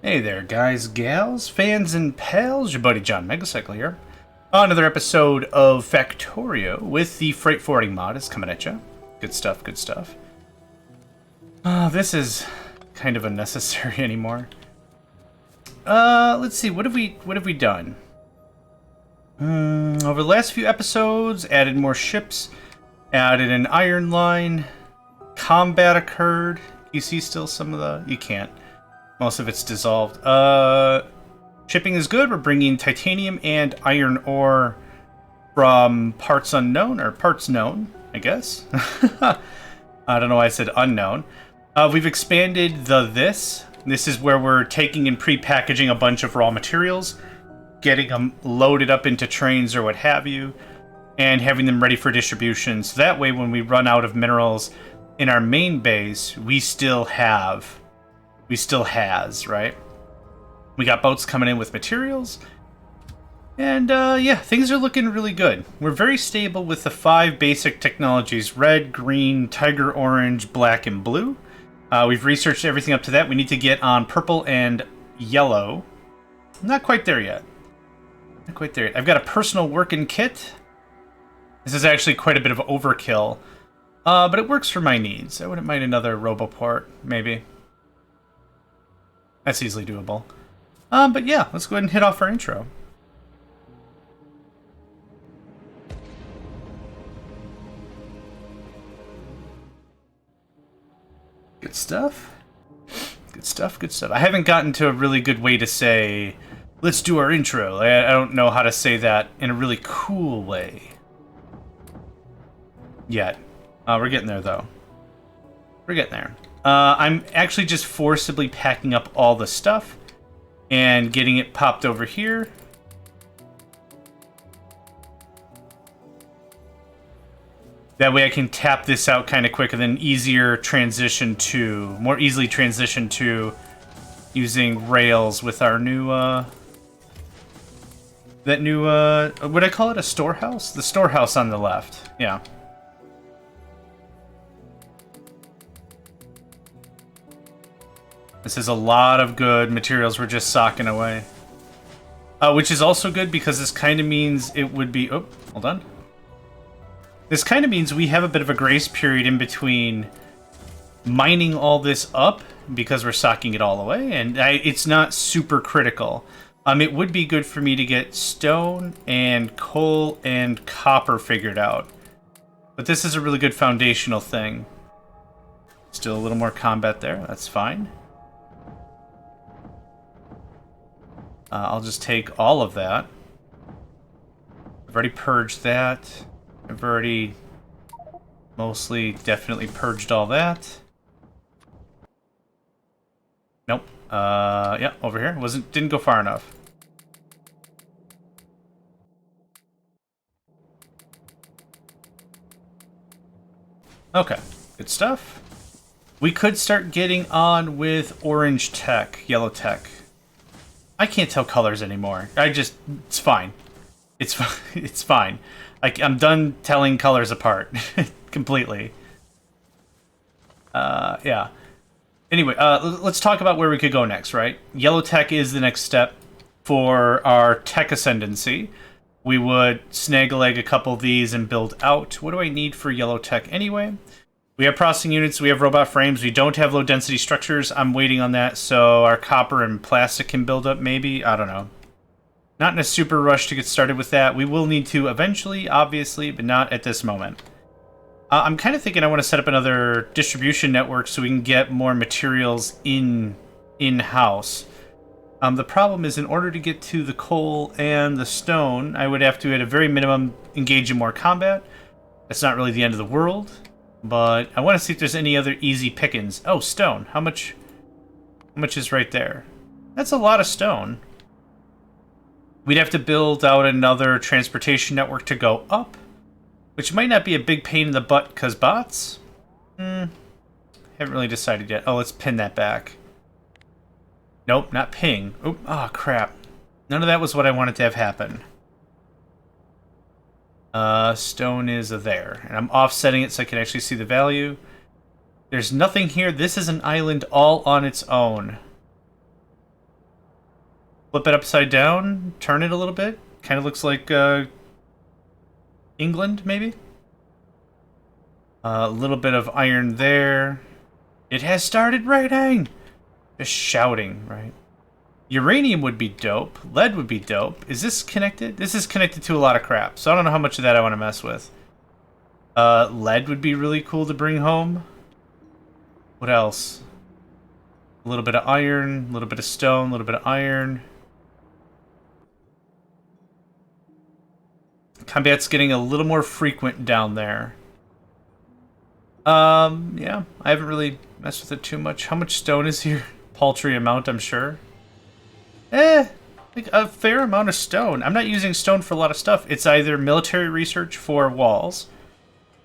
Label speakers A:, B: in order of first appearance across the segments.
A: Hey there, guys, gals, fans, and pals. Your buddy JohnMegacycle here. Another episode of Factorio with the freight forwarding mod is coming at you. Good stuff, good stuff. This is kind of unnecessary anymore. Let's see. What have we done? Over the last few episodes, added more ships, added an iron line. Combat occurred. You see still some of the... You can't. Most of it's dissolved. Shipping is good. We're bringing titanium and iron ore from parts unknown, or parts known, I guess. I don't know why I said unknown. We've expanded this. This is where we're taking and pre-packaging a bunch of raw materials, getting them loaded up into trains or what have you, and having them ready for distribution. So that way, when we run out of minerals in our main base, we still has, right? We got boats coming in with materials. And, yeah, things are looking really good. We're very stable with the 5 basic technologies: red, green, tiger orange, black, and blue. We've researched everything up to that. We need to get on purple and yellow. Not quite there yet. Not quite there yet. I've got a personal working kit. This is actually quite a bit of overkill. But it works for my needs. I wouldn't mind another roboport, maybe. That's easily doable. But yeah, let's go ahead and hit off our intro. Good stuff. Good stuff, good stuff. I haven't gotten to a really good way to say, let's do our intro. I don't know how to say that in a really cool way yet. We're getting there, though. We're getting there. I'm actually just forcibly packing up all the stuff and getting it popped over here. That way I can tap this out kind of quicker, than more easily transition to using rails with our new, would I call it a storehouse? The storehouse on the left, yeah. This is a lot of good materials we're just socking away. Which is also good because this kind of means it would be... Oh, hold on. This kind of means we have a bit of a grace period in between mining all this up, because we're socking it all away, and it's not super critical. It would be good for me to get stone and coal and copper figured out. But this is a really good foundational thing. Still a little more combat there. That's fine. I'll just take all of that. I've already purged that. I've already definitely purged all that. Nope. Yeah, over here. Didn't go far enough. Okay, good stuff. We could start getting on with orange tech, yellow tech. I can't tell colors anymore. It's fine. It's fine. I'm done telling colors apart. Completely. Yeah. Anyway, let's talk about where we could go next, right? Yellow tech is the next step for our tech ascendancy. We would snag-a-leg a couple of these and build out. What do I need for yellow tech anyway? We have processing units, we have robot frames, we don't have low-density structures. I'm waiting on that, so our copper and plastic can build up, maybe? I don't know. Not in a super rush to get started with that. We will need to eventually, obviously, but not at this moment. I'm kind of thinking I want to set up another distribution network so we can get more materials in-house. The problem is, in order to get to the coal and the stone, I would have to, at a very minimum, engage in more combat. That's not really the end of the world. But I want to see if there's any other easy pickings. Oh, stone. How much is right there? That's a lot of stone. We'd have to build out another transportation network to go up, which might not be a big pain in the butt because bots? Haven't really decided yet. Oh, let's pin that back. Nope, not ping. Oop, oh, crap. None of that was what I wanted to have happen. Stone is there. And I'm offsetting it so I can actually see the value. There's nothing here. This is an island all on its own. Flip it upside down, turn it a little bit. Kind of looks like England, maybe? A little bit of iron there. It has started raining! Just shouting, right? Uranium would be dope. Lead would be dope. Is this connected? This is connected to a lot of crap, so I don't know how much of that I want to mess with. Lead would be really cool to bring home. What else? A little bit of iron, a little bit of stone, a little bit of iron. Combat's getting a little more frequent down there. Yeah, I haven't really messed with it too much. How much stone is here? Paltry amount, I'm sure. Like a fair amount of stone. I'm not using stone for a lot of stuff. It's either military research for walls,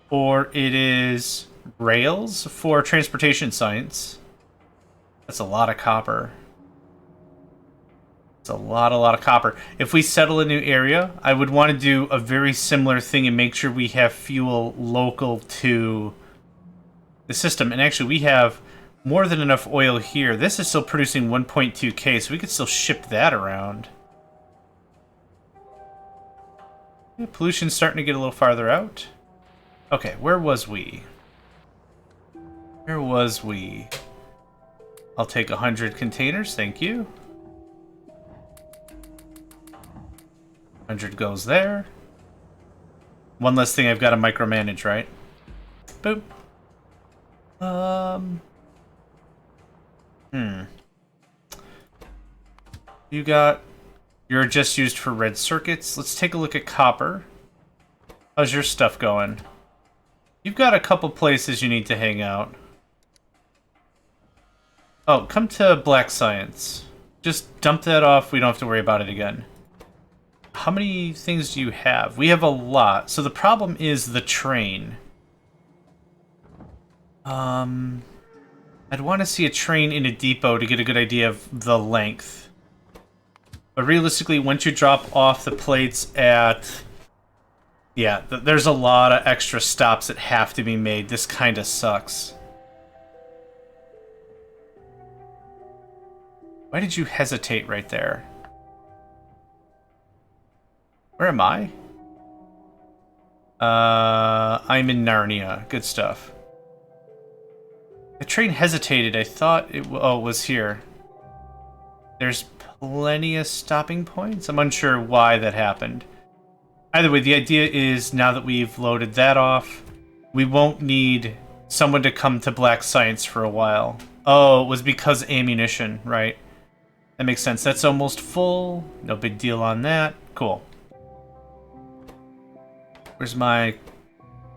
A: or it is rails for transportation science. That's a lot of copper. It's a lot of copper. If we settle a new area, I would want to do a very similar thing and make sure we have fuel local to the system. And actually, we have more than enough oil here. This is still producing 1.2k, so we could still ship that around. Yeah, pollution's starting to get a little farther out. Okay, where was we? Where was we? I'll take 100 containers, thank you. 100 goes there. One less thing I've got to micromanage, right? Boop. You're just used for red circuits. Let's take a look at copper. How's your stuff going? You've got a couple places you need to hang out. Oh, come to black science. Just dump that off. We don't have to worry about it again. How many things do you have? We have a lot. So the problem is the train. I'd want to see a train in a depot to get a good idea of the length. But realistically, once you drop off the plates at... Yeah, there's a lot of extra stops that have to be made. This kind of sucks. Why did you hesitate right there? Where am I? I'm in Narnia. Good stuff. The train hesitated. I thought it was here. There's plenty of stopping points. I'm unsure why that happened. Either way, the idea is now that we've loaded that off, we won't need someone to come to black science for a while. Oh, it was because ammunition, right? That makes sense. That's almost full. No big deal on that. Cool. Where's my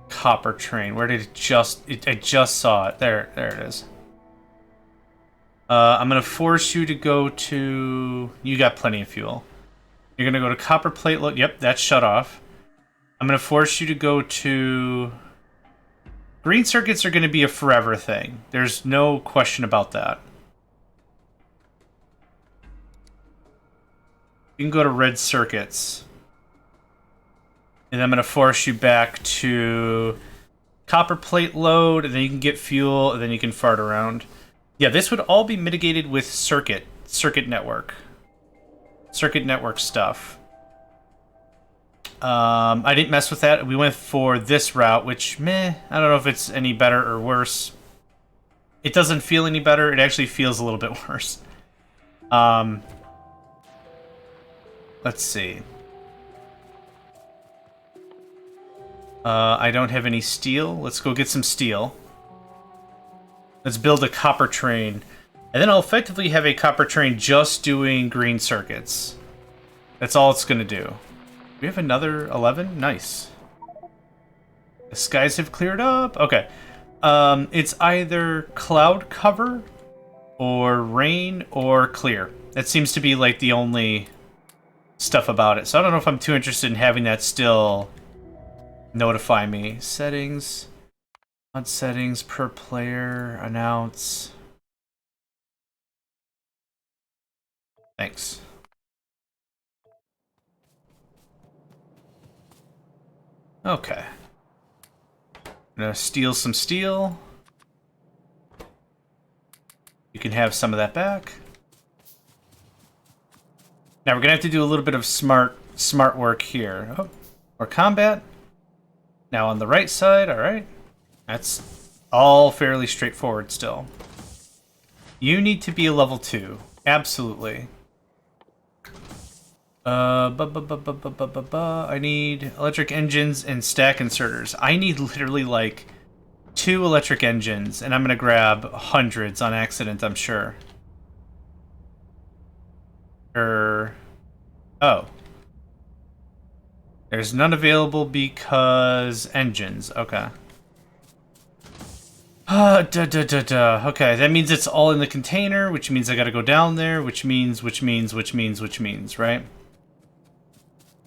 A: copper train? Where did it I just saw it. There it is. I'm gonna force you to go to... You got plenty of fuel. You're gonna go to copper plate load. Yep, that's shut off. I'm gonna force you to go to... Green circuits are gonna be a forever thing. There's no question about that. You can go to red circuits. And I'm going to force you back to copper plate load, and then you can get fuel, and then you can fart around. Yeah, this would all be mitigated with circuit network stuff. I didn't mess with that. We went for this route, which, meh, I don't know if it's any better or worse. It doesn't feel any better. It actually feels a little bit worse. Let's see. I don't have any steel. Let's go get some steel. Let's build a copper train. And then I'll effectively have a copper train just doing green circuits. That's all it's going to do. We have another 11? Nice. The skies have cleared up. Okay. It's either cloud cover or rain or clear. That seems to be like the only stuff about it. So I don't know if I'm too interested in having that still notify me. Settings. On settings per player. Announce. Thanks. Okay. I'm gonna steal some steel. You can have some of that back. Now we're gonna have to do a little bit of smart work here. Oh, or combat. Now on the right side, all right. That's all fairly straightforward still. You need to be a level 2. Absolutely. I need electric engines and stack inserters. I need literally like 2 electric engines, and I'm gonna grab hundreds on accident, I'm sure. Oh. There's none available because engines. Okay. Okay, that means it's all in the container, which means I gotta go down there, which means, right?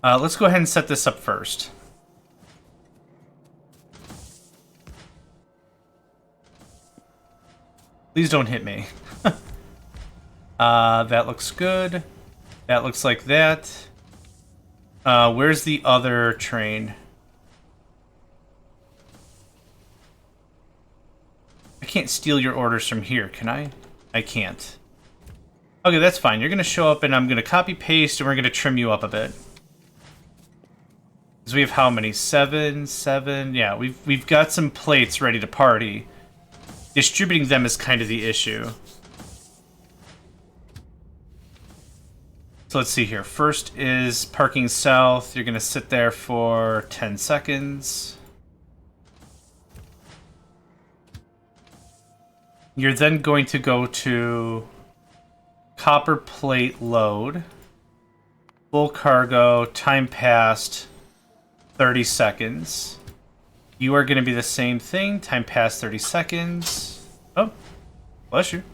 A: Let's go ahead and set this up first. Please don't hit me. That looks good. That looks like that. Where's the other train? I can't steal your orders from here, can I? I can't. Okay, that's fine. You're gonna show up and I'm gonna copy paste and we're gonna trim you up a bit. Because we have how many? 7? Yeah, we've got some plates ready to party. Distributing them is kind of the issue. So let's see here. First is parking south. You're gonna sit there for 10 seconds. You're then going to go to copper plate load, full cargo, time passed, 30 seconds. You are going to be the same thing, time passed 30 seconds. Oh, bless you.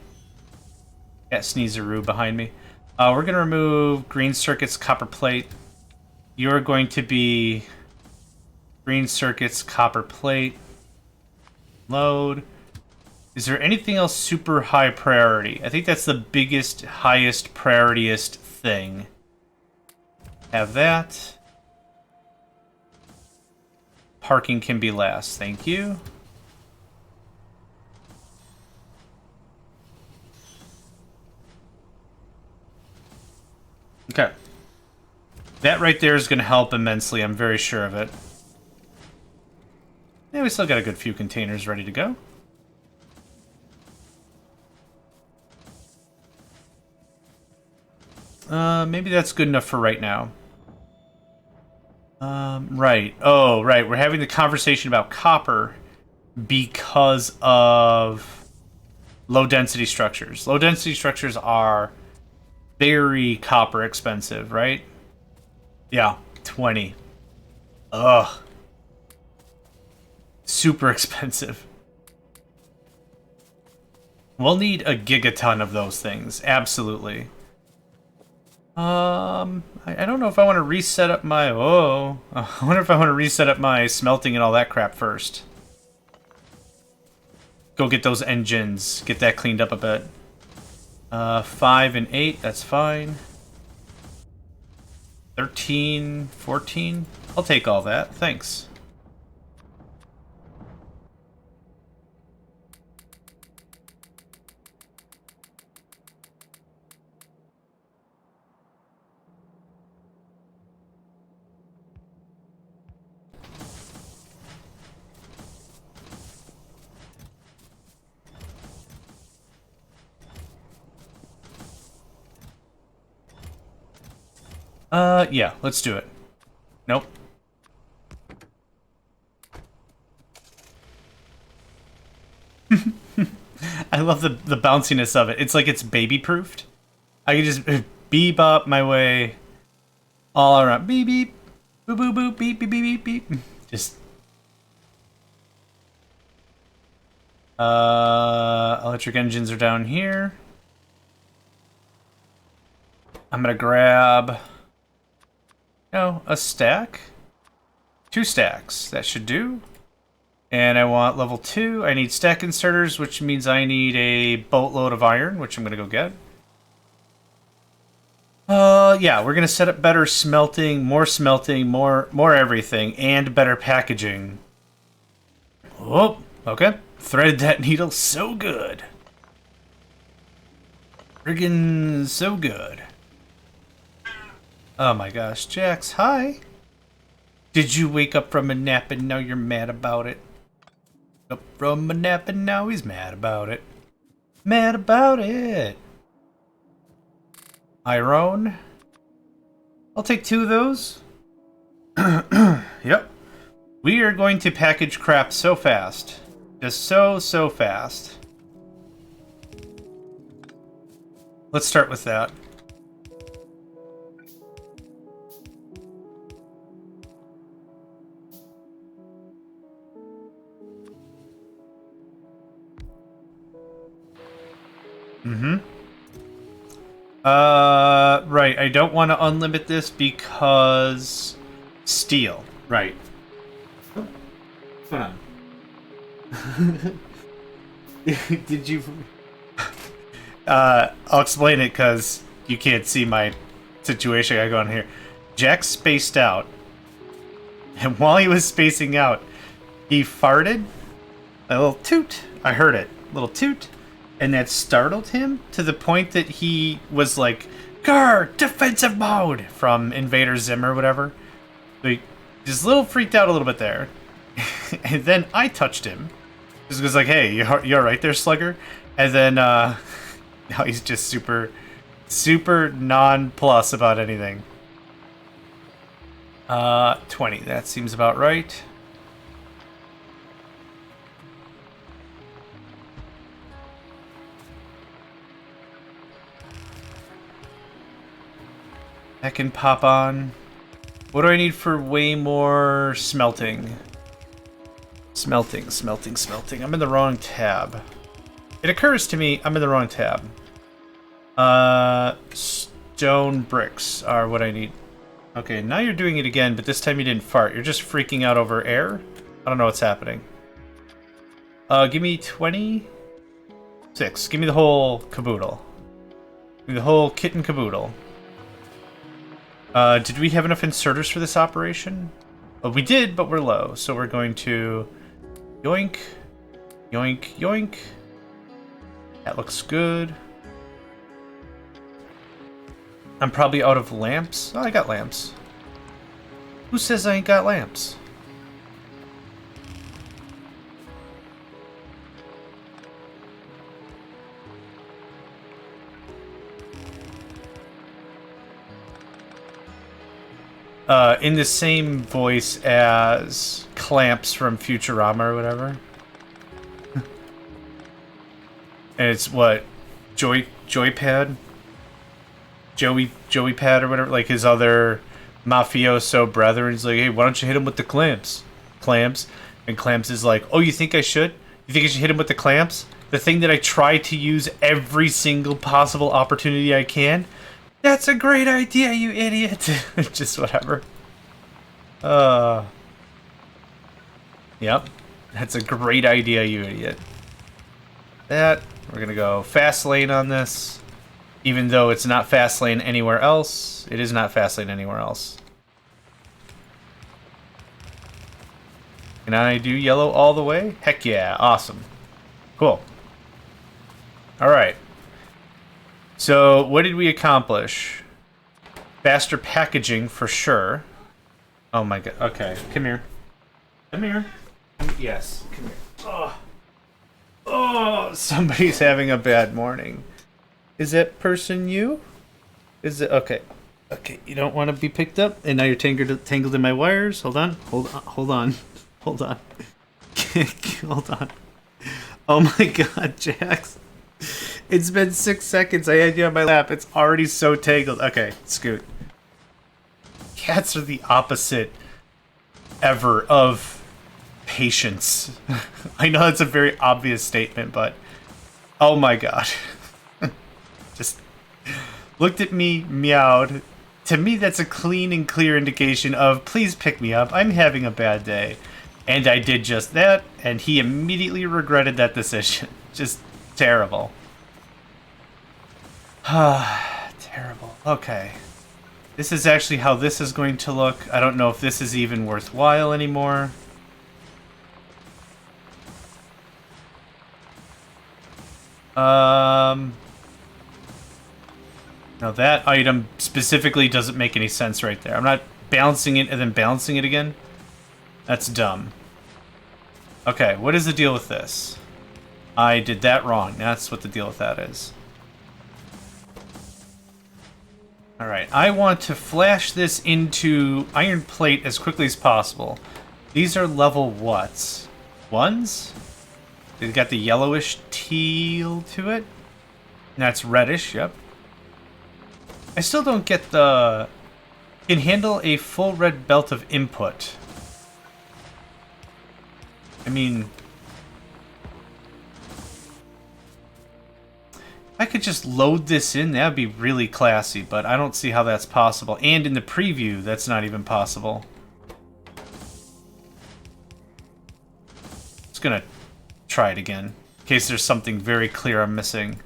A: Got Sneezeroo behind me. We're going to remove green circuits, copper plate. You're going to be green circuits, copper plate, load. Is there anything else super high priority? I think that's the biggest, highest, prioritiest thing. Have that. Parking can be last. Thank you. Okay. That right there is going to help immensely. I'm very sure of it. Yeah, we still got a good few containers ready to go. Maybe that's good enough for right now. Right. Oh, right. We're having the conversation about copper because of low-density structures. Low-density structures are very copper expensive, right? Yeah, 20. Ugh. Super expensive. We'll need a gigaton of those things. Absolutely. I don't know if I want to reset up my... Oh, I wonder if I want to reset up my smelting and all that crap first. Go get those engines. Get that cleaned up a bit. 5 and 8, that's fine. 13, 14. I'll take all that, thanks. Yeah, let's do it. Nope. I love the bounciness of it. It's like it's baby-proofed. I can just bebop my way all around. Beep, beep. Boop, boop, boop. Beep, beep, beep, beep, beep. Just... electric engines are down here. I'm gonna grab... No, a stack? 2 stacks. That should do. And I want level 2. I need stack inserters, which means I need a boatload of iron, which I'm going to go get. Yeah, we're going to set up better smelting, more everything, and better packaging. Oh, okay. Threaded that needle so good. Friggin' so good. Oh my gosh, Jax, hi. Did you wake up from a nap and now you're mad about it? Up from a nap and now he's mad about it. Mad about it. Iron. I'll take 2 of those. Yep. We are going to package crap so fast. Just so fast. Let's start with that. Right. I don't want to unlimit this because steel. Right. Hold on. Did you? I'll explain it because you can't see my situation I got on here. Jack spaced out, and while he was spacing out, he farted a little toot. I heard it, a little toot, and that startled him to the point that he was like, "Grr, defensive mode" from Invader Zim or whatever. So he just a little freaked out a little bit there, and then I touched him. Just was like, "Hey, you all right there, Slugger?" And then now he's just super non-plus about anything. 20. That seems about right. That can pop on. What do I need for way more smelting? Smelting. I'm in the wrong tab. It occurs to me I'm in the wrong tab. Stone bricks are what I need. Okay, now you're doing it again, but this time you didn't fart. You're just freaking out over air? I don't know what's happening. Give me 26. Give me the whole caboodle. Give me the whole kit and caboodle. Did we have enough inserters for this operation? Well, we did, but we're low. So we're going to yoink, yoink, yoink. That looks good. I'm probably out of lamps. Oh, I got lamps. Who says I ain't got lamps? In the same voice as Clamps from Futurama or whatever. And it's what? Joypad? Joey Pad or whatever, like his other mafioso brother. He's like, hey, why don't you hit him with the clamps? And Clamps is like, oh, you think I should? You think I should hit him with the clamps? The thing that I try to use every single possible opportunity I can? That's a great idea, you idiot. Just whatever. Yep. That's a great idea, you idiot. That, we're gonna go fast lane on this. Even though it's not fast lane anywhere else, it is not fast lane anywhere else. Can I do yellow all the way? Heck yeah, awesome. Cool. Alright. So, what did we accomplish? Faster packaging for sure. Oh my god, okay, come here. Come here. Yes, come here. Oh, somebody's having a bad morning. Is that person you? Is it okay? Okay, you don't want to be picked up, and now you're tangled in my wires. Hold on. Hold on. Hold on. Oh my god, Jax. It's been 6 seconds. I had you on my lap. It's already so tangled. Okay, scoot. Cats are the opposite ever of patience. I know that's a very obvious statement, but oh my god. Just looked at me, meowed. To me, that's a clean and clear indication of, please pick me up. I'm having a bad day. And I did just that, and he immediately regretted that decision. Just terrible. Terrible. Okay. This is actually how this is going to look. I don't know if this is even worthwhile anymore. Now that item specifically doesn't make any sense right there. I'm not balancing it and then balancing it again. That's dumb. Okay, what is the deal with this? I did that wrong. That's what the deal with that is. Alright, I want to flash this into iron plate as quickly as possible. These are level whats? Ones? They've got the yellowish teal to it. And that's reddish, yep. I still don't get the... Can handle a full red belt of input. I mean... I could just load this in, that'd be really classy, but I don't see how that's possible. And in the preview, that's not even possible. Just gonna try it again, in case there's something very clear I'm missing.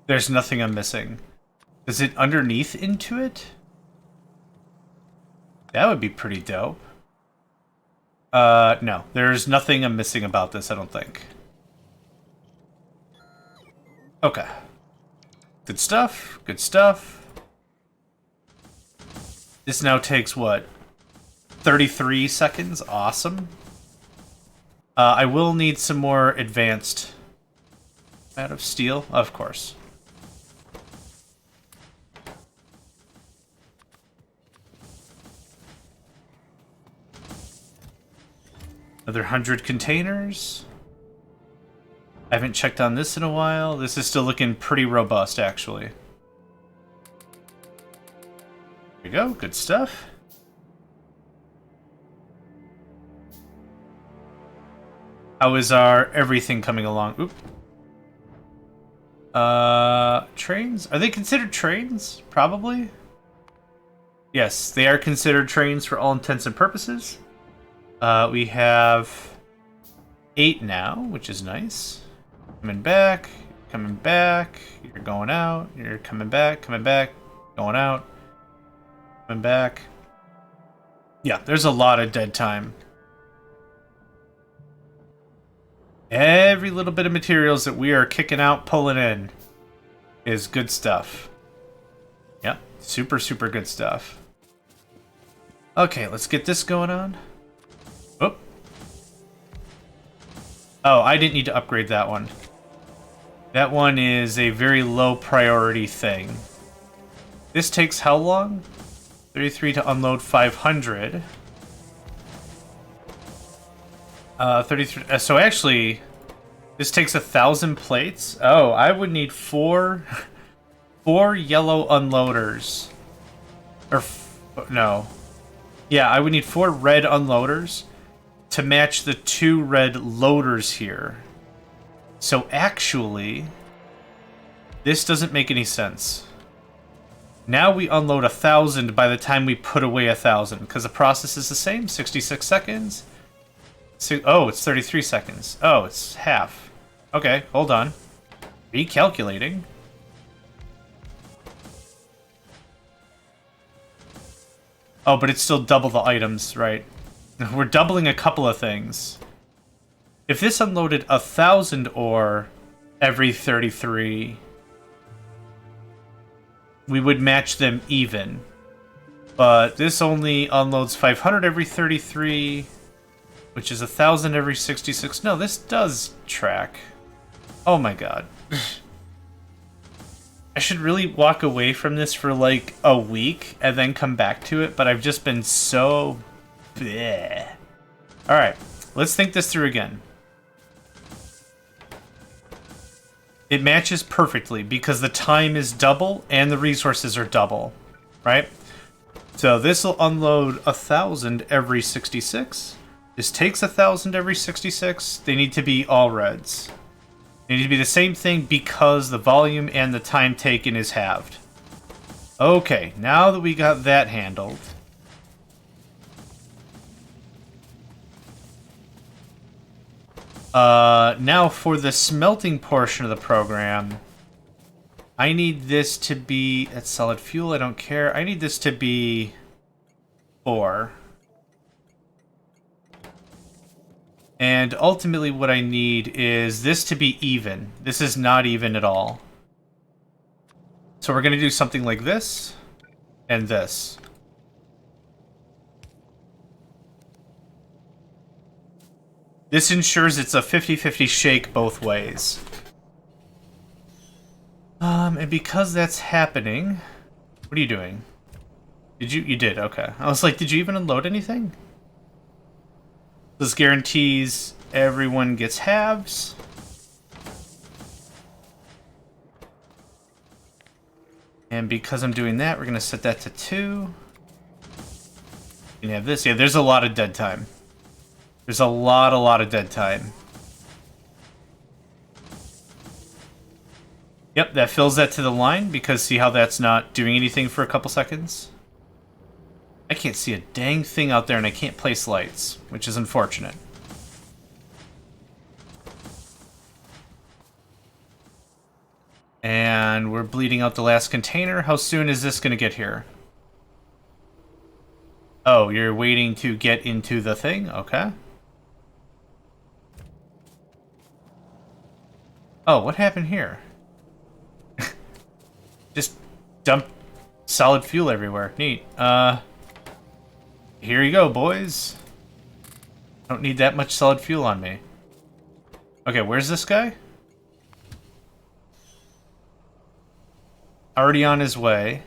A: There's nothing I'm missing. Is it underneath into it? That would be pretty dope. No. There's nothing I'm missing about this, I don't think. Okay. Good stuff. Good stuff. This now takes, what? 33 seconds? Awesome. I will need some more advanced... Out of steel? Of course. Another 100 containers. I haven't checked on this in a while. This is still looking pretty robust, actually. There we go. Good stuff. How is our everything coming along? Oop. Trains? Are they considered trains? Probably. Yes, they are considered trains for all intents and purposes. We have 8 now, which is nice. Coming back, you're going out, you're coming back, going out, coming back. Yeah, there's a lot of dead time. Every little bit of materials that we are kicking out, pulling in, is good stuff. Yep, super, super good stuff. Okay, let's get this going on. Oh. Oh, I didn't need to upgrade that one. That one is a very low priority thing. This takes how long? 33 to unload 500. 33. So actually, this takes 1,000 plates. Oh, I would need four yellow unloaders. Or no. Yeah, I would need 4 red unloaders to match the 2 red loaders here. So actually, this doesn't make any sense. Now we unload 1,000 by the time we put away 1,000, because the process is the same, 66 seconds. So, oh, it's 33 seconds. Oh, it's half. Okay, hold on. Recalculating. Oh, but it's still double the items, right? We're doubling a couple of things. If this unloaded 1,000 ore every 33, we would match them even. But this only unloads 500 every 33, which is 1,000 every 66. No, this does track. Oh my god. I should really walk away from this for like a week and then come back to it, but I've just been so... bleh. Alright, let's think this through again. It matches perfectly because the time is double and the resources are double, right? So this will unload 1,000 every 66. This takes 1,000 every 66. They need to be all reds. They need to be the same thing because the volume and the time taken is halved. Okay, now that we got that handled... now for the smelting portion of the program, I need this to be at solid fuel. I don't care. I need this to be 4. And ultimately what I need is this to be even. This is not even at all. So we're going to do something like this and this. This ensures it's a 50-50 shake both ways. And because that's happening... What are you doing? Did you? You did, okay. I was like, did you even unload anything? This guarantees everyone gets halves. And because I'm doing that, we're going to set that to 2. You can have this. Yeah, there's a lot of dead time. There's a lot of dead time. Yep, that fills that to the line, because see how that's not doing anything for a couple seconds? I can't see a dang thing out there, and I can't place lights, which is unfortunate. And we're bleeding out the last container. How soon is this going to get here? Oh, you're waiting to get into the thing? Okay. Oh, what happened here? Just dump solid fuel everywhere. Neat. Here you go, boys. Don't need that much solid fuel on me. Okay, where's this guy? Already on his way.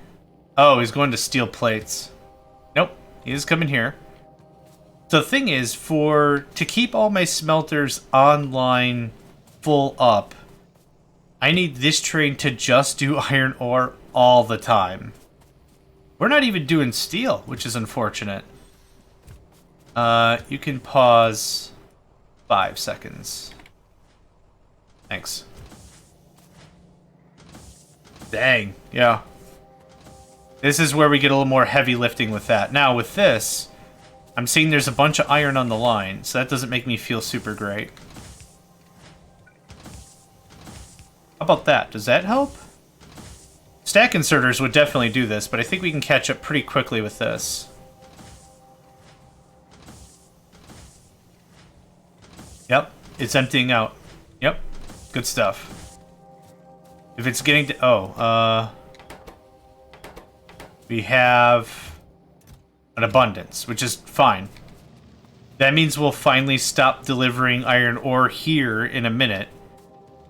A: Oh, he's going to steel plates. Nope, he is coming here. The thing is, to keep all my smelters online full up, I need this train to just do iron ore all the time. We're not even doing steel, which is unfortunate. You can pause 5 seconds. Thanks. Dang, yeah. This is where we get a little more heavy lifting with that. Now, with this, I'm seeing there's a bunch of iron on the line, so that doesn't make me feel super great. How about that? Does that help? Stack inserters would definitely do this, but I think we can catch up pretty quickly with this. Yep, it's emptying out. Yep, good stuff. If it's getting to... we have an abundance, which is fine. That means we'll finally stop delivering iron ore here in a minute.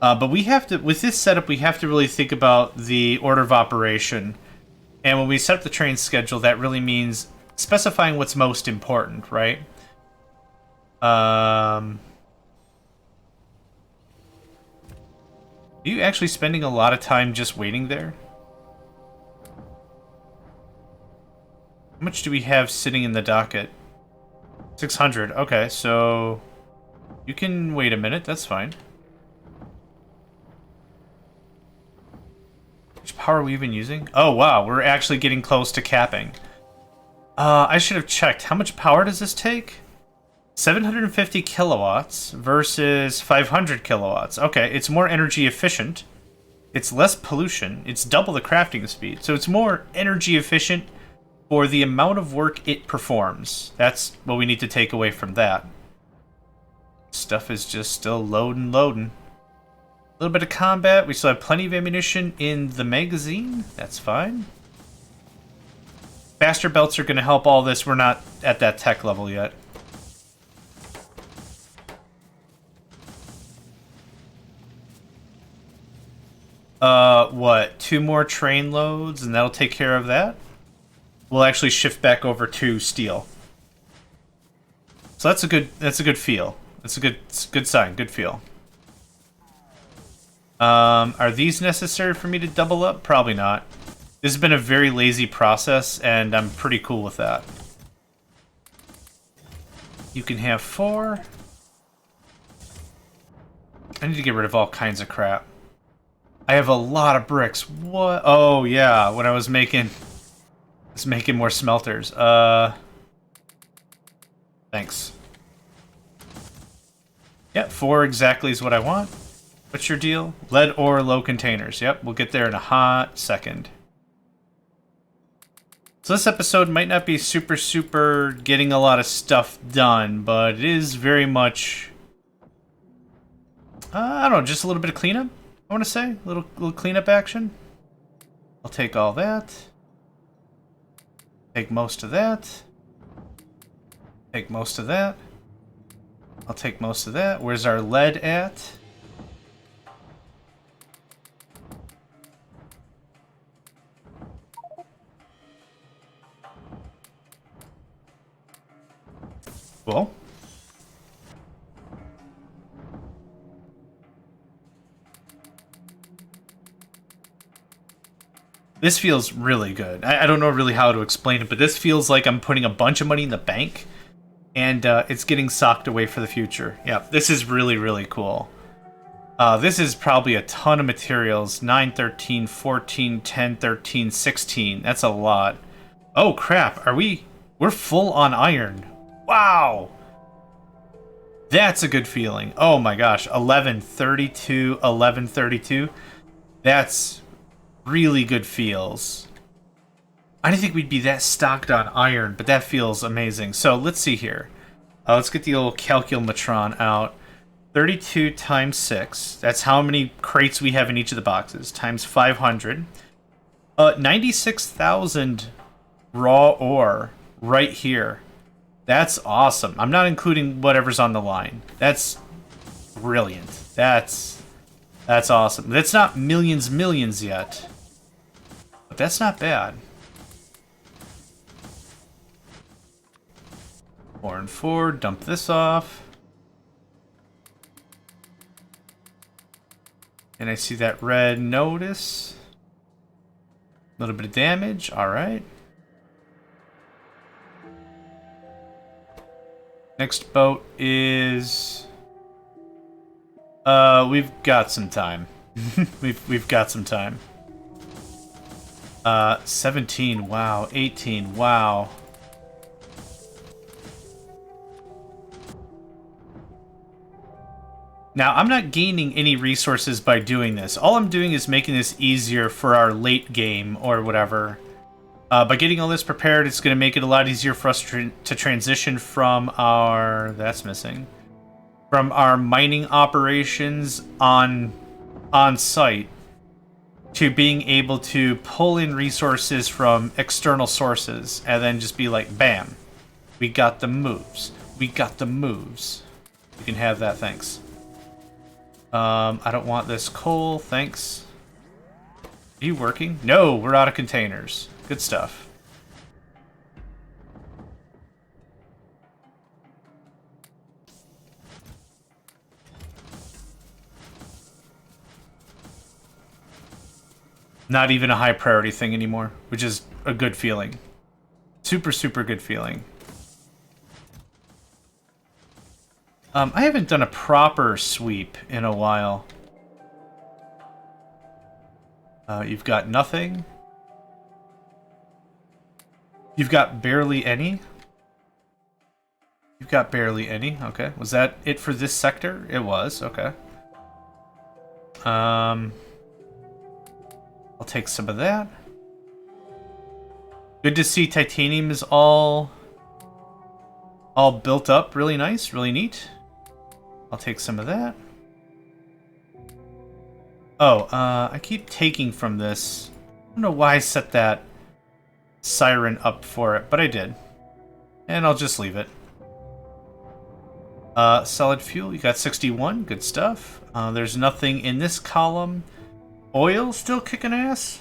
A: But we have to, with this setup, we have to really think about the order of operation. And when we set up the train schedule, that really means specifying what's most important, right? Are you actually spending a lot of time just waiting there? How much do we have sitting in the docket? 600. Okay, so you can wait a minute. That's fine. Which power are we even using? Oh, wow. We're actually getting close to capping. I should have checked. How much power does this take? 750 kilowatts versus 500 kilowatts. Okay, it's more energy efficient. It's less pollution. It's double the crafting speed. So it's more energy efficient for the amount of work it performs. That's what we need to take away from that. Stuff is just still loading. A little bit of combat. We still have plenty of ammunition in the magazine. That's fine. Faster belts are going to help all this. We're not at that tech level yet. What? 2 more train loads, and that'll take care of that? We'll actually shift back over to steel. So that's a good feel. That's a good sign, good feel. Are these necessary for me to double up? Probably not. This has been a very lazy process, and I'm pretty cool with that. You can have 4. I need to get rid of all kinds of crap. I have a lot of bricks. What? Oh, yeah, when I was making more smelters. Thanks. Yeah, 4 exactly is what I want. What's your deal? Lead ore, low containers. Yep, we'll get there in a hot second. So this episode might not be super getting a lot of stuff done, but it is very much... I don't know, just a little bit of cleanup, I want to say. A little cleanup action. I'll take all that. Take most of that. Take most of that. I'll take most of that. Where's our lead at? Cool. This feels really good. I don't know really how to explain it, but this feels like I'm putting a bunch of money in the bank, and it's getting socked away for the future. Yeah, this is really cool. This is probably a ton of materials. 9, 13, 14, 10, 13, 16. That's a lot. Oh, crap. We're full on iron. Wow. That's a good feeling. Oh, my gosh. 11, 32, 11, 32. That's really good feels. I didn't think we'd be that stocked on iron, but that feels amazing. So let's see here. Let's get the old calculamatron out. 32 times 6. That's how many crates we have in each of the boxes. Times 500. 96,000 raw ore right here. That's awesome. I'm not including whatever's on the line. That's brilliant. That's awesome. That's not millions yet. But that's not bad. 4 and 4. Dump this off. And I see that red notice. A little bit of damage. Alright. Next boat is... we've got some time. we've got some time. 17, wow. 18, wow. Now, I'm not gaining any resources by doing this. All I'm doing is making this easier for our late game or whatever. By getting all this prepared, it's going to make it a lot easier for us to transition from our... That's missing. From our mining operations on site to being able to pull in resources from external sources and then just be like, bam, we got the moves. We got the moves. You can have that, thanks. I don't want this coal, thanks. Are you working? No, we're out of containers. Good stuff. Not even a high priority thing anymore, which is a good feeling. Super good feeling. I haven't done a proper sweep in a while. You've got nothing. You've got barely any. You've got barely any. Okay. Was that it for this sector? It was. Okay. I'll take some of that. Good to see titanium is all built up. Really nice. Really neat. I'll take some of that. Oh, I keep taking from this. I don't know why I set that siren up for it, but I did. And I'll just leave it. Solid fuel, you got 61. Good stuff. There's nothing in this column. Oil still kicking ass?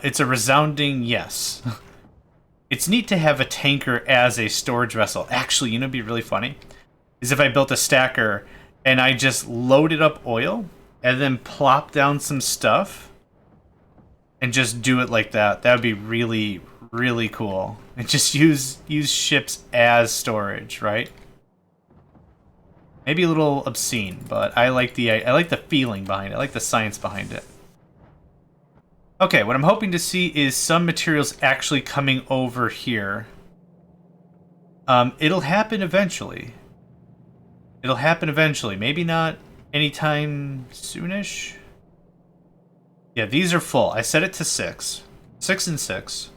A: It's a resounding yes. It's neat to have a tanker as a storage vessel. Actually, you know what'd be really funny? Is if I built a stacker and I just loaded up oil and then plop down some stuff and just do it like that. That would be really cool. And just use ships as storage, right? Maybe a little obscene, but I like the feeling behind it. I like the science behind it. Okay, what I'm hoping to see is some materials actually coming over here. It'll happen eventually. It'll happen eventually. Maybe not anytime soonish. Yeah, these are full. I set it to 6. 6 and 6.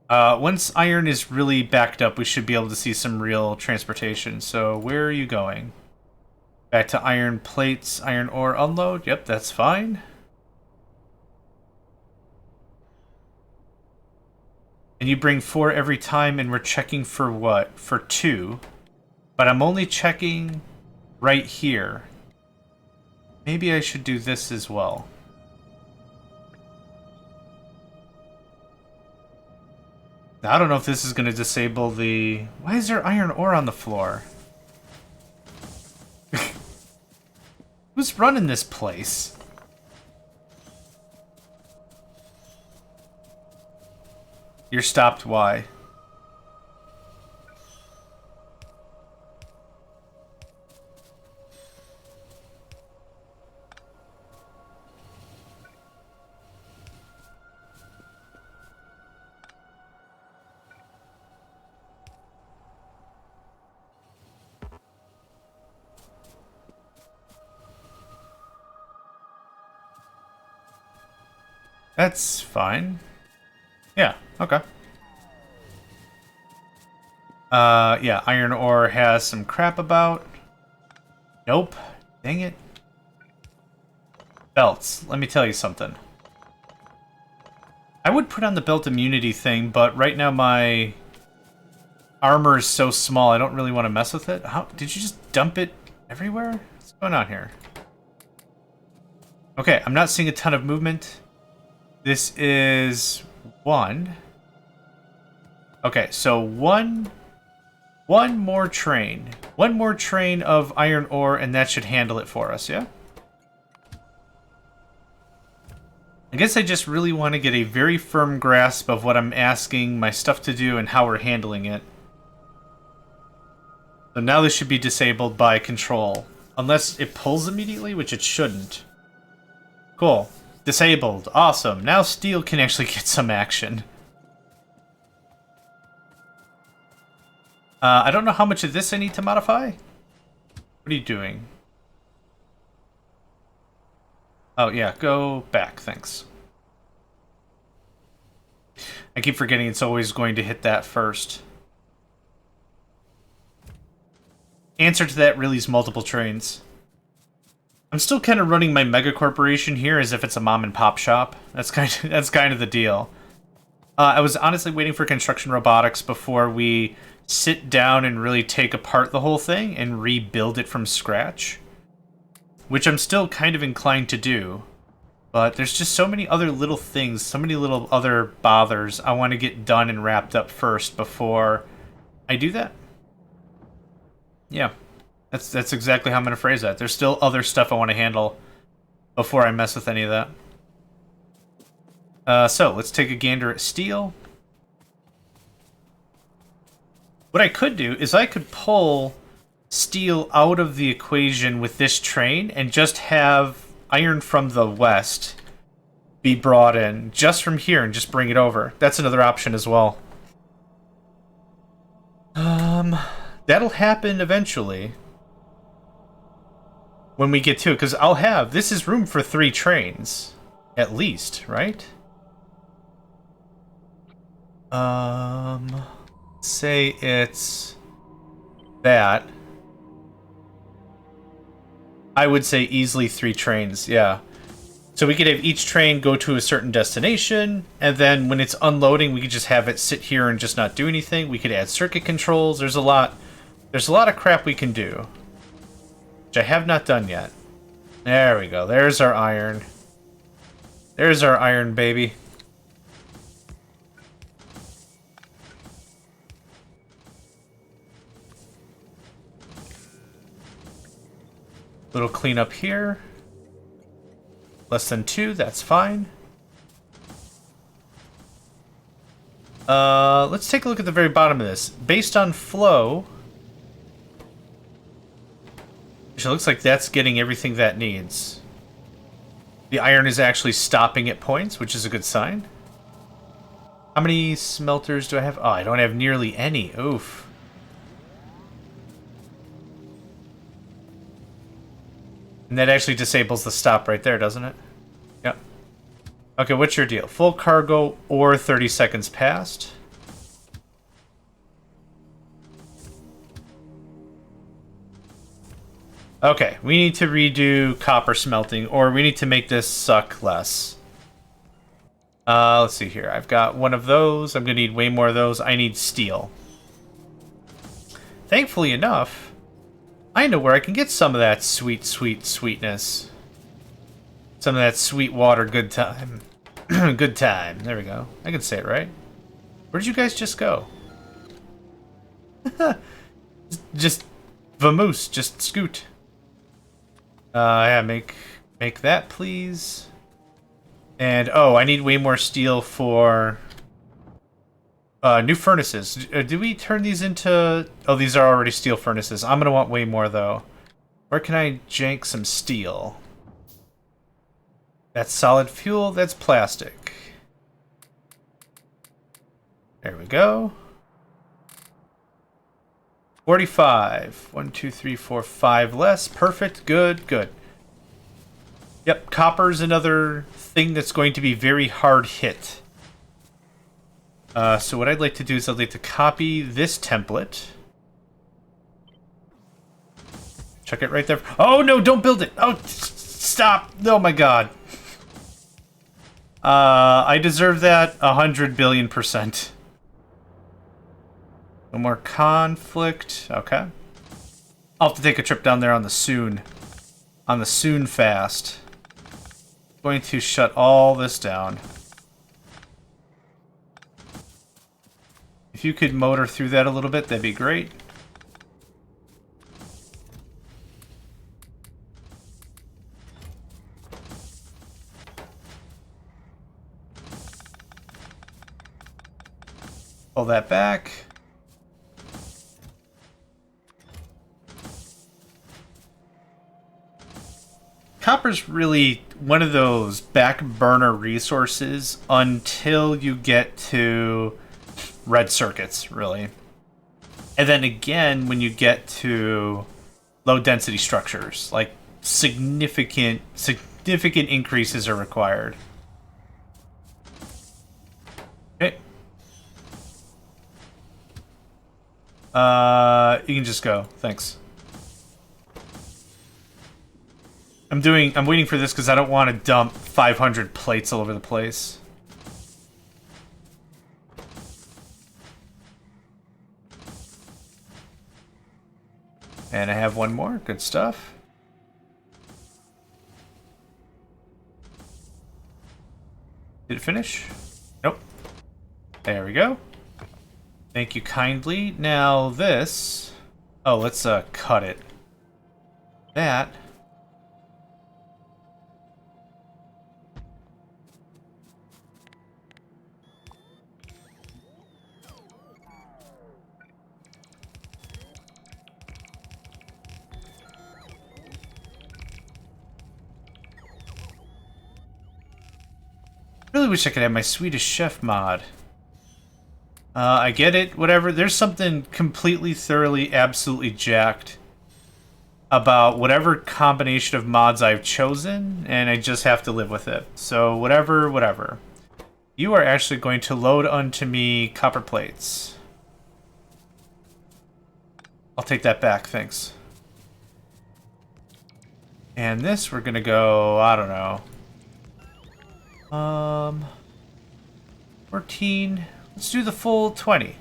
A: Once iron is really backed up, we should be able to see some real transportation. So where are you going? Back to iron plates, iron ore unload. Yep, that's fine. And you bring 4 every time, and we're checking for what? For 2. But I'm only checking right here. Maybe I should do this as well. Now, I don't know if this is going to disable the... Why is there iron ore on the floor? Who's running this place? You're stopped, why? That's fine. Yeah, okay. Yeah, iron ore has some crap about. Nope. Dang it. Belts. Let me tell you something. I would put on the belt immunity thing, but right now my armor is so small, I don't really want to mess with it. How did you just dump it everywhere? What's going on here? Okay, I'm not seeing a ton of movement. This is 1. Okay, so one more train. One more train of iron ore, and that should handle it for us, yeah? I guess I just really want to get a very firm grasp of what I'm asking my stuff to do and how we're handling it. So now this should be disabled by control. Unless it pulls immediately, which it shouldn't. Cool. Disabled. Awesome. Now steel can actually get some action. I don't know how much of this I need to modify. What are you doing? Oh, yeah. Go back. Thanks. I keep forgetting it's always going to hit that first. Answer to that really is multiple trains. I'm still kind of running my mega corporation here as if it's a mom and pop shop. That's kind of the deal. I was honestly waiting for construction robotics before we sit down and really take apart the whole thing and rebuild it from scratch, which I'm still kind of inclined to do. But there's just so many other little things, so many little other bothers I want to get done and wrapped up first before I do that. Yeah. That's exactly how I'm going to phrase that. There's still other stuff I want to handle before I mess with any of that. So, let's take a gander at steel. What I could do is I could pull steel out of the equation with this train and just have iron from the west be brought in just from here and just bring it over. That's another option as well. That'll happen eventually. When we get to it, because I'll have... This is room for 3 trains. At least, right? Say it's... that. I would say easily 3 trains, yeah. So we could have each train go to a certain destination, and then when it's unloading, we could just have it sit here and just not do anything. We could add circuit controls. There's a lot of crap we can do, which I have not done yet. There we go. There's our iron. There's our iron, baby. Little cleanup here. Less than 2, that's fine. Let's take a look at the very bottom of this. Based on flow... It looks like that's getting everything that needs. The iron is actually stopping at points, which is a good sign. How many smelters do I have? Oh, I don't have nearly any. Oof. And that actually disables the stop right there, doesn't it? Yep. Okay, what's your deal? Full cargo or 30 seconds past? Okay, we need to redo copper smelting, or we need to make this suck less. Let's see here. I've got one of those. I'm going to need way more of those. I need steel. Thankfully enough, I know where I can get some of that sweet, sweet sweetness. Some of that sweet water good time. Good time. There we go. I can say it right. Where did you guys just go? Just vamoose. Just scoot. Yeah, make that, please. And, oh, I need way more steel for new furnaces. Do we turn these into... Oh, these are already steel furnaces. I'm going to want way more, though. Where can I jank some steel? That's solid fuel. That's plastic. There we go. 45. 1, 2, 3, 4, 5 less. Perfect. Good, good. Yep, copper's another thing that's going to be very hard hit. So what I'd like to do is I'd like to copy this template. Chuck it right there. Oh, no, don't build it. Oh, stop. Oh, my God. I deserve that 100 billion%. No more conflict. Okay. I'll have to take a trip down there on the soon. On the soon fast. Going to shut all this down. If you could motor through that a little bit, that'd be great. Pull that back. Copper's really one of those back burner resources until you get to red circuits, really. And then again, when you get to low density structures, like significant increases are required. Okay. You can just go. Thanks. I'm waiting for this because I don't want to dump 500 plates all over the place. And I have one more. Good stuff. Did it finish? Nope. There we go. Thank you kindly. Now this... Oh, let's cut it. That... really wish I could have my Swedish Chef mod. I get it, whatever. There's something completely, thoroughly, absolutely jacked about whatever combination of mods I've chosen, and I just have to live with it. So, whatever, whatever. You are actually going to load unto me copper plates. I'll take that back, thanks. And this, we're gonna go, I don't know. 14. Let's do the full 20.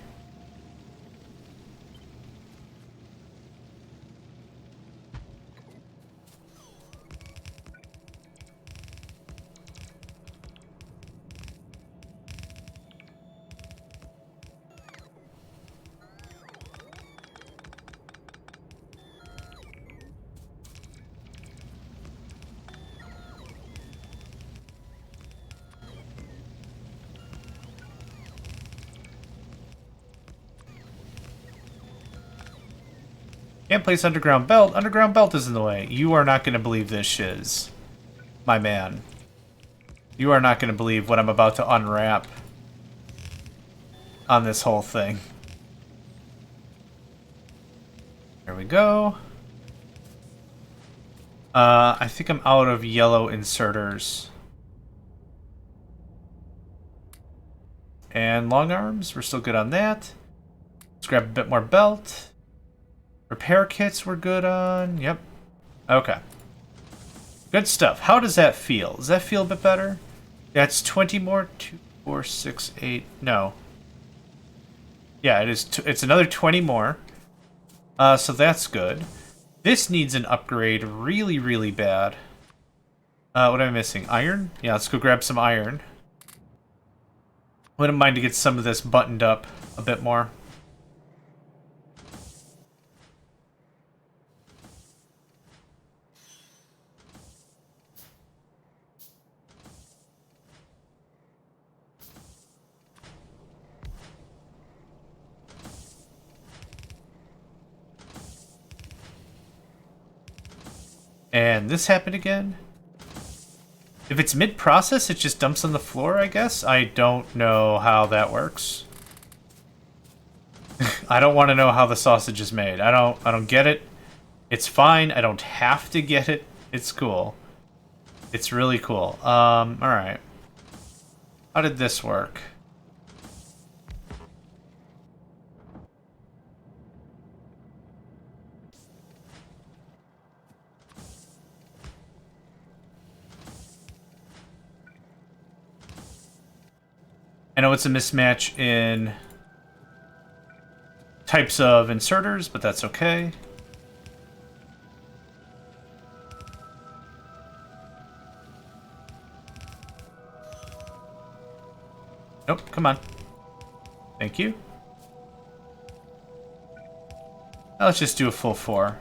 A: Can't place underground belt. Underground belt is in the way. You are not going to believe this, Shiz. My man. You are not going to believe what I'm about to unwrap. on this whole thing. There we go. I think I'm out of yellow inserters. And long arms, we're still good on that. Let's grab a bit more belt. Repair kits we're good on. Yep. Okay. Good stuff. How does that feel? Does that feel a bit better? That's 20 more. 2, 4, 6, 8. No. Yeah, it is. It's another 20 more. So that's good. This needs an upgrade really, really bad. What am I missing? Iron? Yeah, let's go grab some iron. Wouldn't mind to get some of this buttoned up a bit more. And this happened again. If it's mid-process, it just dumps on the floor, I guess? I don't know how that works. I don't want to know how the sausage is made. I don't get it. It's fine. I don't have to get it. It's cool. It's really cool. Alright. How did this work? I know it's a mismatch in types of inserters, but that's okay. Nope, come on. Thank you. Now let's just do a full 4.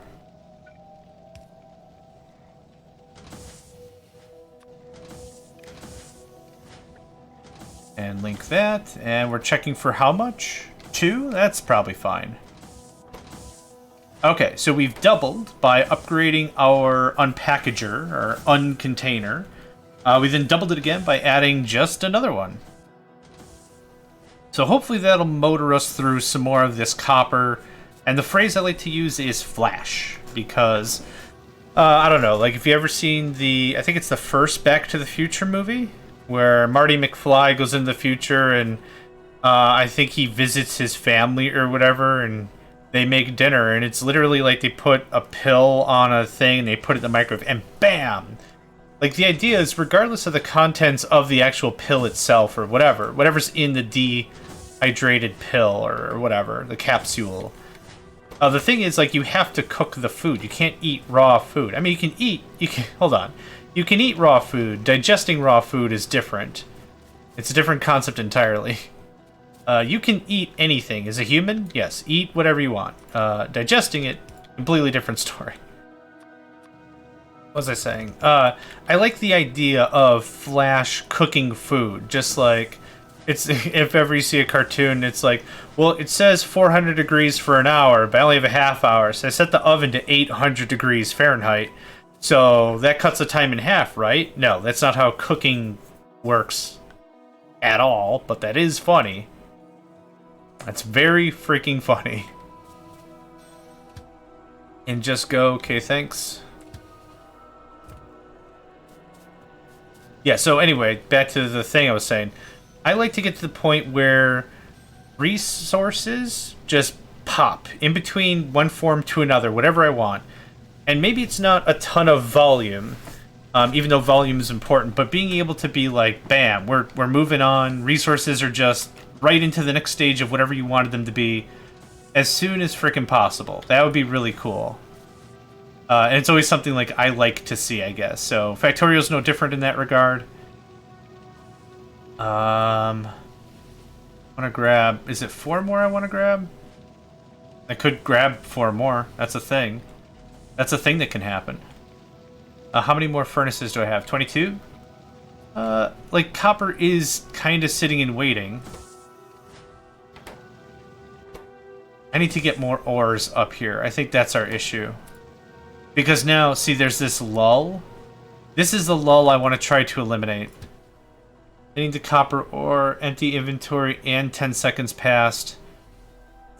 A: And link that, and we're checking for how much? 2? That's probably fine. Okay, so we've doubled by upgrading our unpackager, or uncontainer. We then doubled it again by adding just another one. So hopefully that'll motor us through some more of this copper. And the phrase I like to use is flash, because, I don't know, like if you ever seen I think it's the first Back to the Future movie, where Marty McFly goes into the future and I think he visits his family or whatever, and they make dinner, and it's literally like they put a pill on a thing and they put it in the microwave, and bam! Like, the idea is, regardless of the contents of the actual pill itself or whatever's in the dehydrated pill or whatever, the capsule, the thing is, like, you have to cook the food. You can't eat raw food. I mean, hold on. You can eat raw food. Digesting raw food is different. It's a different concept entirely. You can eat anything. As a human, yes, eat whatever you want. Digesting it, completely different story. What was I saying? I like the idea of Flash cooking food. Just like, if ever you see a cartoon, it's like, well, it says 400 degrees for an hour, but I only have a half hour, so I set the oven to 800 degrees Fahrenheit. So that cuts the time in half, right? No, that's not how cooking works at all, but that is funny. That's very freaking funny. And just go, okay, thanks. Yeah, so anyway, back to the thing I was saying. I like to get to the point where resources just pop in between one form to another, whatever I want. And maybe it's not a ton of volume, even though volume is important, but being able to be like, bam, we're moving on, resources are just right into the next stage of whatever you wanted them to be as soon as frickin' possible. That would be really cool. And it's always something like I like to see, I guess. So Factorio's no different in that regard. I want to grab... Is it 4 more I want to grab? I could grab 4 more. That's a thing. That's a thing that can happen. How many more furnaces do I have? 22? Like, copper is kind of sitting and waiting. I need to get more ores up here. I think that's our issue. Because now, see, there's this lull. This is the lull I want to try to eliminate. Getting to copper ore, empty inventory, and 10 seconds passed.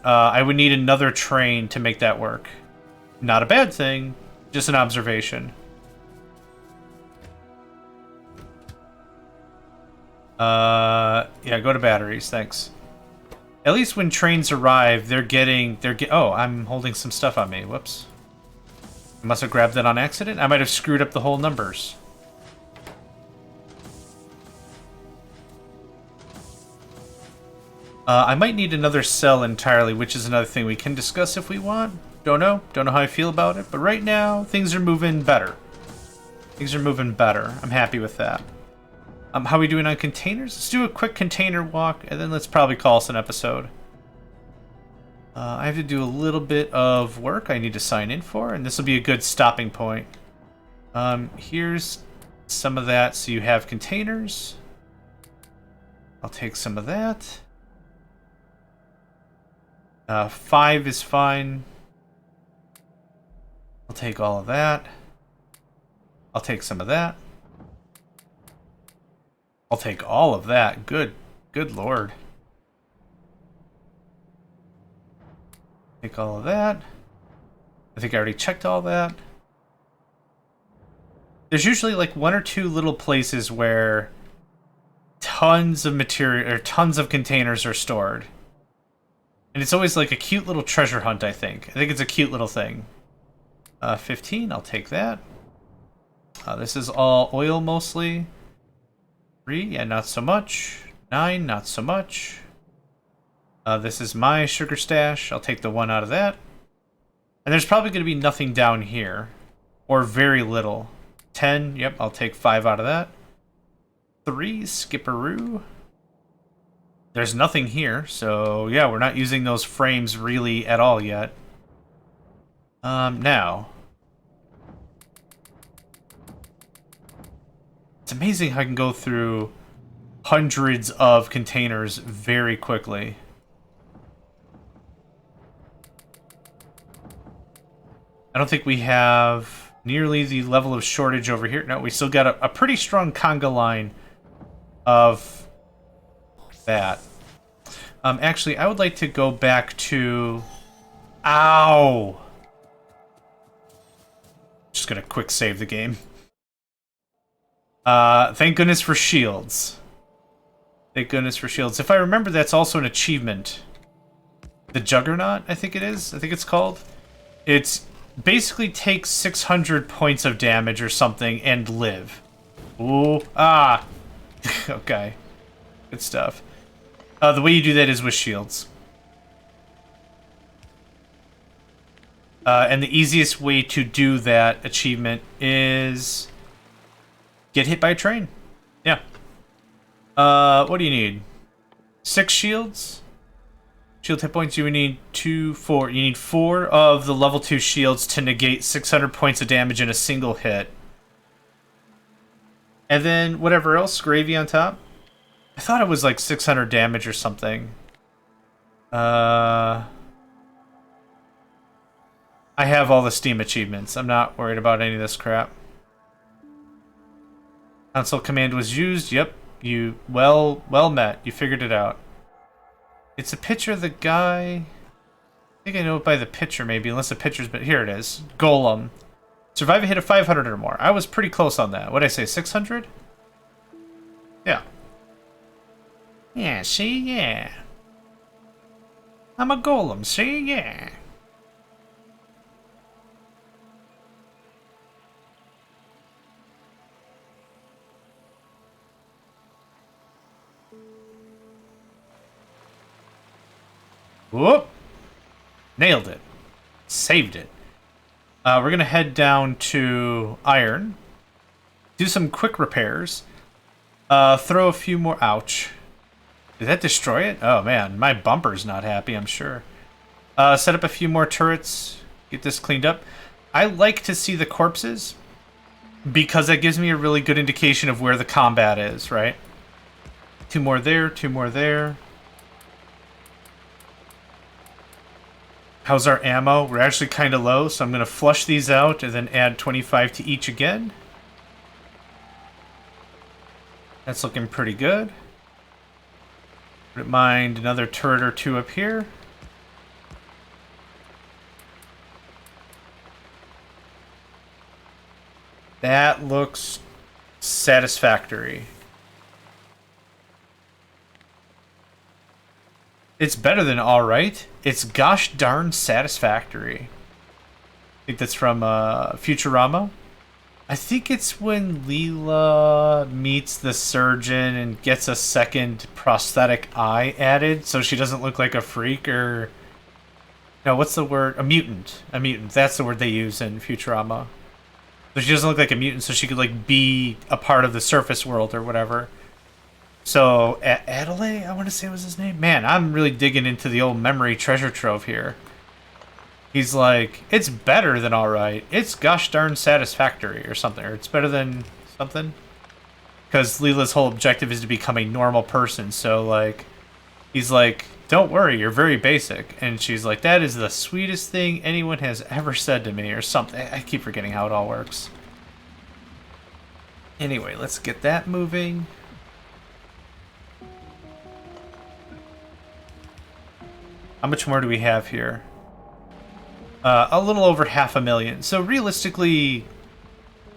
A: I would need another train to make that work. Not a bad thing, just an observation. Yeah, go to batteries, thanks. At least when trains arrive, oh, I'm holding some stuff on me, whoops. I must have grabbed that on accident. I might have screwed up the whole numbers. I might need another cell entirely, which is another thing we can discuss if we want. Don't know how I feel about it, but right now, things are moving better. Things are moving better. I'm happy with that. How are we doing on containers? Let's do a quick container walk, and then let's probably call us an episode. I have to do a little bit of work I need to sign in for, and this will be a good stopping point. Here's some of that, so you have containers. I'll take some of that. 5 is fine. I'll take all of that. I'll take some of that. I'll take all of that. Good lord. Take all of that. I think I already checked all that. There's usually like 1 or 2 little places where tons of material or tons of containers are stored. And it's always like a cute little treasure hunt, I think. I think it's a cute little thing. 15, I'll take that. This is all oil mostly. 3, yeah, not so much. 9, not so much. This is my sugar stash. I'll take the 1 out of that. And there's probably going to be nothing down here. Or very little. 10, yep, I'll take 5 out of that. 3, skipperoo. There's nothing here, so yeah, we're not using those frames really at all yet. Now. It's amazing how I can go through hundreds of containers very quickly. I don't think we have nearly the level of shortage over here. No, we still got a pretty strong conga line of that. Actually, I would like to go back to... Ow! Just gonna quick save the game. Thank goodness for shields. Thank goodness for shields. If I remember, that's also an achievement. The Juggernaut, I think it is. I think it's called. It's basically takes 600 points of damage or something and live. Ooh. Ah! Okay. Good stuff. The way you do that is with shields. And the easiest way to do that achievement is... get hit by a train. Yeah. What do you need? 6 shields? Shield hit points, you would need 4. You need 4 of the level 2 shields to negate 600 points of damage in a single hit. And then whatever else, gravy on top. I thought it was like 600 damage or something. I have all the Steam achievements. I'm not worried about any of this crap. Console command was used. Yep. You well met. You figured it out. It's a picture of the guy. I think I know it by the picture maybe, unless the picture's but here it is. Golem. Survive a hit of 500 or more. I was pretty close on that. What'd I say, 600? Yeah. Yeah, see? Yeah. I'm a golem, see? Yeah. Whoop! Nailed it. Saved it. We're going to head down to iron. Do some quick repairs. Throw a few more... Ouch. Did that destroy it? Oh, man. My bumper's not happy, I'm sure. Set up a few more turrets. Get this cleaned up. I like to see the corpses because that gives me a really good indication of where the combat is, right? 2 more there, 2 more there. How's our ammo? We're actually kind of low, so I'm going to flush these out and then add 25 to each again. That's looking pretty good. Wouldn't mind another turret or two up here. That looks satisfactory. It's better than alright. It's gosh darn satisfactory. I think that's from Futurama. I think it's when Leela meets the surgeon and gets a second prosthetic eye added so she doesn't look like a freak or... No, what's the word? A mutant. A mutant. That's the word they use in Futurama. So she doesn't look like a mutant, so she could like be a part of the surface world or whatever. So, Adelaide, I want to say was his name? Man, I'm really digging into the old memory treasure trove here. He's like, it's better than alright. It's gosh darn satisfactory or something. Or it's better than something. Because Leela's whole objective is to become a normal person. So, like, he's like, don't worry, you're very basic. And she's like, that is the sweetest thing anyone has ever said to me or something. I keep forgetting how it all works. Anyway, let's get that moving. How much more do we have here? A little over 500,000. So realistically,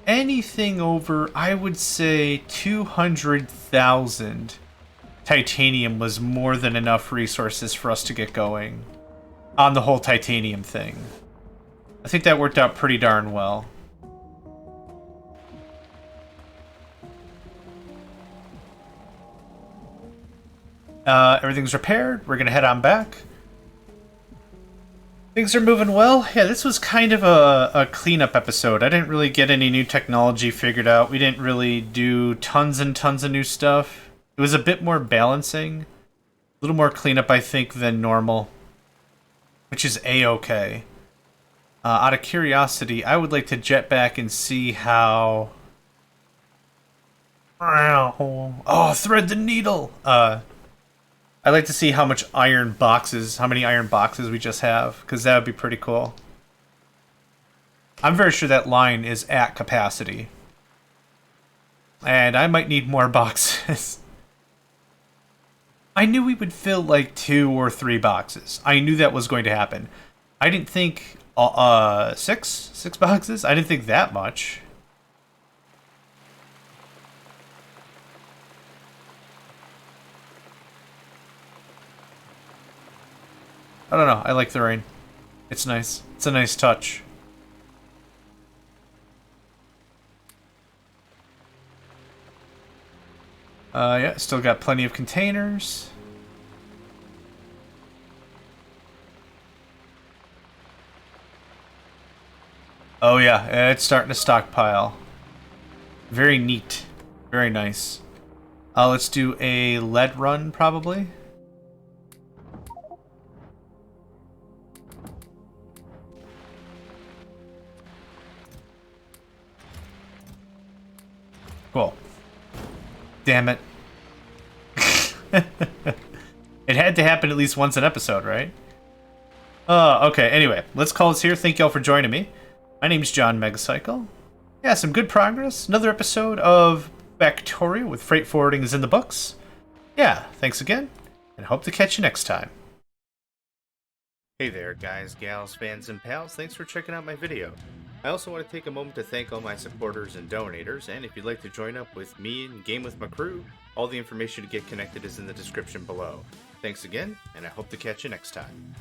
A: anything over, I would say 200,000 titanium was more than enough resources for us to get going on the whole titanium thing. I think that worked out pretty darn well. Everything's repaired. We're going to head on back. Things are moving well. Yeah, this was kind of a cleanup episode. I didn't really get any new technology figured out. We didn't really do tons and tons of new stuff. It was a bit more balancing. A little more cleanup, I think, than normal. Which is A-okay. Out of curiosity, I would like to jet back and see how... Oh, thread the needle! I'd like to see how many iron boxes we just have, because that would be pretty cool. I'm very sure that line is at capacity. And I might need more boxes. I knew we would fill like 2 or 3 boxes. I knew that was going to happen. I didn't think 6 boxes? I didn't think that much. I don't know. I like the rain. It's nice. It's a nice touch. Yeah, still got plenty of containers. Oh yeah, it's starting to stockpile. Very neat. Very nice. Let's do a lead run, probably. Cool. Damn it. It had to happen at least once an episode, right? Okay, anyway, let's call this here. Thank y'all for joining me. My name's JohnMegacycle. Yeah, some good progress. Another episode of Factorio with freight forwarding is in the books. Yeah, thanks again, and hope to catch you next time. Hey there, guys, gals, fans, and pals. Thanks for checking out my video. I also want to take a moment to thank all my supporters and donators, and if you'd like to join up with me and game with my crew, all the information to get connected is in the description below. Thanks again, and I hope to catch you next time.